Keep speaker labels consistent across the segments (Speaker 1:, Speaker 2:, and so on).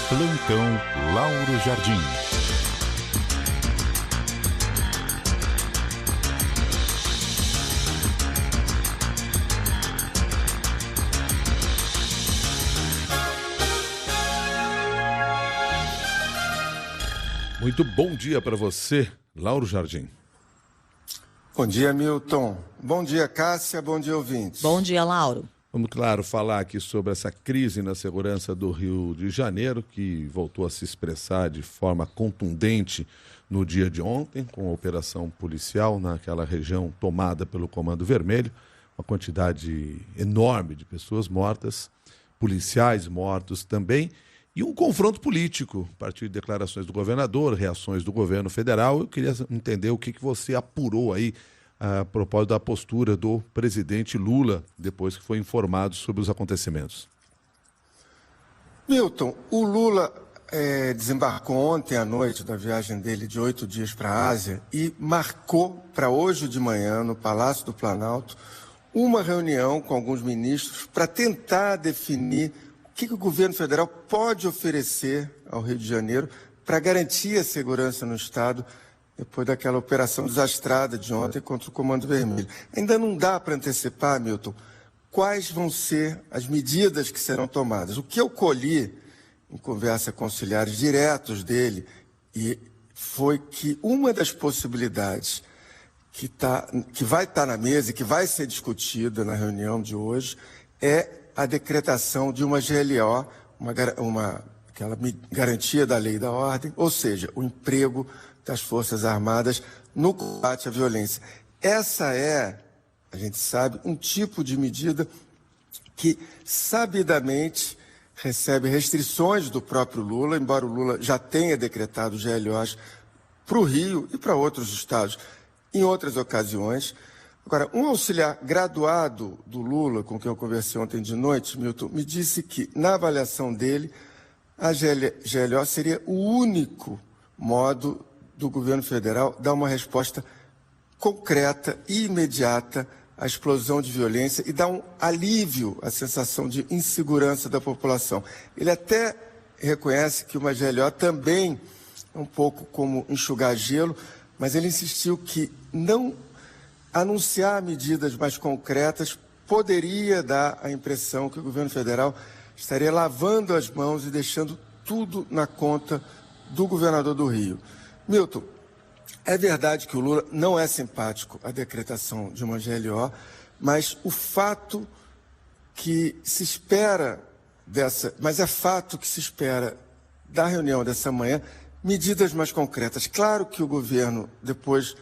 Speaker 1: Plantão Lauro Jardim. Muito bom dia para você, Lauro Jardim.
Speaker 2: Bom dia, Milton. Bom dia, Cássia. Bom dia, ouvintes.
Speaker 3: Bom dia, Lauro.
Speaker 1: Vamos, claro, falar aqui sobre essa crise na segurança do Rio de Janeiro, que voltou a se expressar de forma contundente no dia de ontem, com a operação policial naquela região tomada pelo Comando Vermelho, uma quantidade enorme de pessoas mortas, policiais mortos também, e um confronto político, a partir de declarações do governador, reações do governo federal. Eu queria entender o que você apurou aí a propósito da postura do presidente Lula, depois que foi informado sobre os acontecimentos.
Speaker 2: Milton, o Lula desembarcou ontem à noite da viagem dele de 8 dias para a Ásia e marcou para hoje de manhã, no Palácio do Planalto, uma reunião com alguns ministros para tentar definir o que o governo federal pode oferecer ao Rio de Janeiro para garantir a segurança no Estado depois daquela operação desastrada de ontem contra o Comando Vermelho. Ainda não dá para antecipar, Milton, quais vão ser as medidas que serão tomadas. O que eu colhi em conversa com auxiliares diretos dele foi que uma das possibilidades que vai estar na mesa e que vai ser discutida na reunião de hoje é a decretação de uma GLO, aquela garantia da lei e da ordem, ou seja, o emprego das Forças Armadas no combate à violência. Essa é, a gente sabe, um tipo de medida que sabidamente recebe restrições do próprio Lula, embora o Lula já tenha decretado GLOs para o Rio e para outros estados em outras ocasiões. Agora, um auxiliar graduado do Lula, com quem eu conversei ontem de noite, Milton, me disse que, na avaliação dele, a GLO seria o único modo do governo federal dar uma resposta concreta e imediata à explosão de violência e dar um alívio à sensação de insegurança da população. Ele até reconhece que uma GLO também é um pouco como enxugar gelo, mas ele insistiu que não anunciar medidas mais concretas poderia dar a impressão que o governo federal estaria lavando as mãos e deixando tudo na conta do governador do Rio. Milton, é verdade que o Lula não é simpático à decretação de uma GLO, mas o fato que se espera mas é fato que se espera da reunião dessa manhã medidas mais concretas. Claro que o governo, depois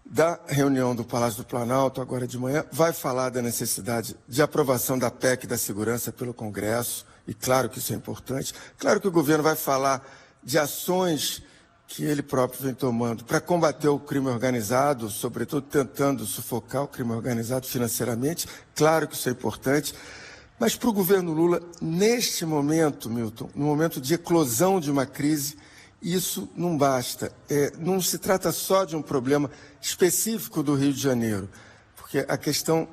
Speaker 2: da reunião do Palácio do Planalto, agora de manhã, vai falar da necessidade de aprovação da PEC da segurança pelo Congresso, e claro que isso é importante. Claro que o governo vai falar de ações que ele próprio vem tomando para combater o crime organizado, sobretudo tentando sufocar o crime organizado financeiramente. Claro que isso é importante. Mas para o governo Lula, neste momento, Milton, no momento de eclosão de uma crise, isso não basta. Não se trata só de um problema específico do Rio de Janeiro, porque a questão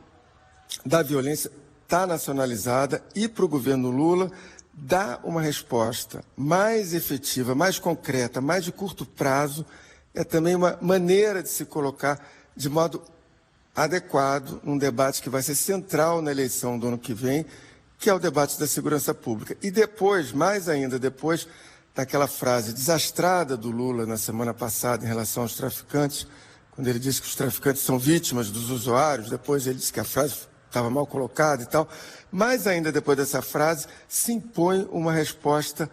Speaker 2: da violência está nacionalizada e para o governo Lula dar uma resposta mais efetiva, mais concreta, mais de curto prazo, é também uma maneira de se colocar de modo adequado num debate que vai ser central na eleição do ano que vem, que é o debate da segurança pública. E depois, mais ainda, depois daquela frase desastrada do Lula na semana passada em relação aos traficantes, quando ele disse que os traficantes são vítimas dos usuários, depois ele disse que a frase estava mal colocada e tal. Mais ainda, depois dessa frase, se impõe uma resposta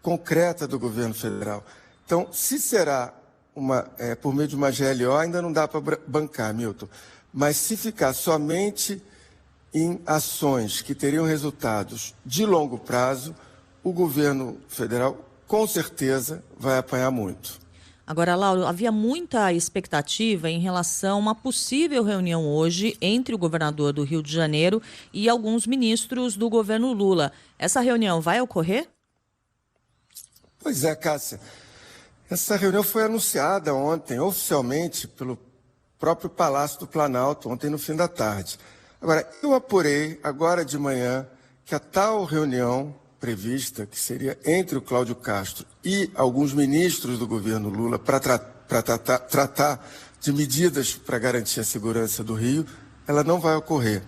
Speaker 2: concreta do governo federal. Então, se será por meio de uma GLO, ainda não dá para bancar, Milton. Mas se ficar somente em ações que teriam resultados de longo prazo, o governo federal, com certeza, vai apanhar muito.
Speaker 3: Agora, Lauro, havia muita expectativa em relação a uma possível reunião hoje entre o governador do Rio de Janeiro e alguns ministros do governo Lula. Essa reunião vai ocorrer?
Speaker 2: Pois é, Cássia. Essa reunião foi anunciada ontem, oficialmente, pelo próprio Palácio do Planalto, ontem no fim da tarde. Agora, eu apurei, agora de manhã, que a tal reunião prevista, que seria entre o Cláudio Castro e alguns ministros do governo Lula para tratar de medidas para garantir a segurança do Rio, ela não vai ocorrer.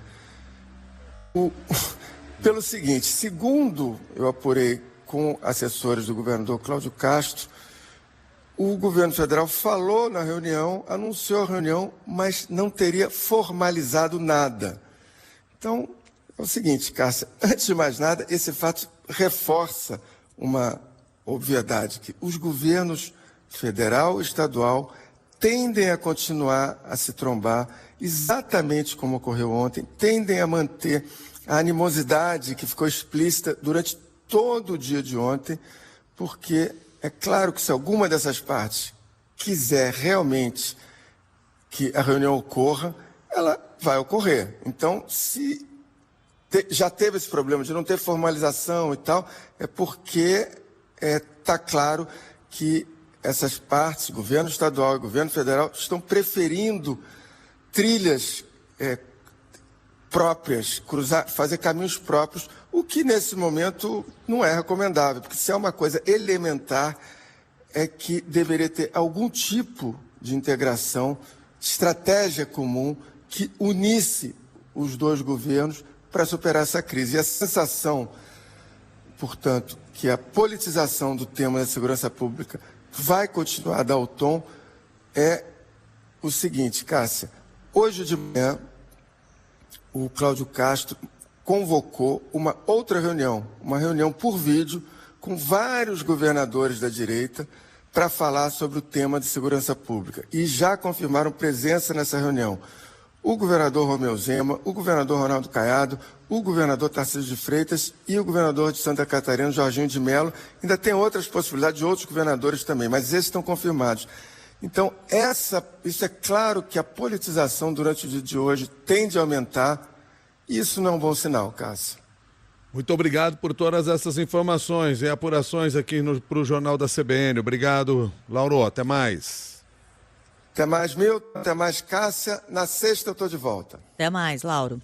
Speaker 2: Pelo seguinte, segundo eu apurei com assessores do governador Cláudio Castro, o governo federal falou na reunião, anunciou a reunião, mas não teria formalizado nada. Então, é o seguinte, Cássia, antes de mais nada, esse fato reforça uma obviedade, que os governos federal e estadual tendem a continuar a se trombar, exatamente como ocorreu ontem, tendem a manter a animosidade que ficou explícita durante todo o dia de ontem, porque é claro que se alguma dessas partes quiser realmente que a reunião ocorra, ela vai ocorrer. Então, se já teve esse problema de não ter formalização e tal, é porque está claro que essas partes, governo estadual e governo federal, estão preferindo trilhas próprias, fazer caminhos próprios, o que nesse momento não é recomendável, porque se é uma coisa elementar, é que deveria ter algum tipo de integração, estratégia comum, que unisse os dois governos para superar essa crise. E a sensação, portanto, que a politização do tema da segurança pública vai continuar a dar o tom, é o seguinte, Cássia, hoje de manhã o Cláudio Castro convocou uma outra reunião, uma reunião por vídeo com vários governadores da direita para falar sobre o tema de segurança pública. E já confirmaram presença nessa reunião o governador Romeu Zema, o governador Ronaldo Caiado, o governador Tarcísio de Freitas e o governador de Santa Catarina, Jorginho de Mello. Ainda tem outras possibilidades de outros governadores também, mas esses estão confirmados. Então, isso é claro que a politização durante o dia de hoje tende a aumentar, e isso não é um bom sinal, Cássio.
Speaker 1: Muito obrigado por todas essas informações e apurações aqui para o Jornal da CBN. Obrigado, Lauro. Até mais.
Speaker 2: Até mais, Milton. Até mais, Cássia. Na sexta eu estou de volta.
Speaker 3: Até mais, Lauro.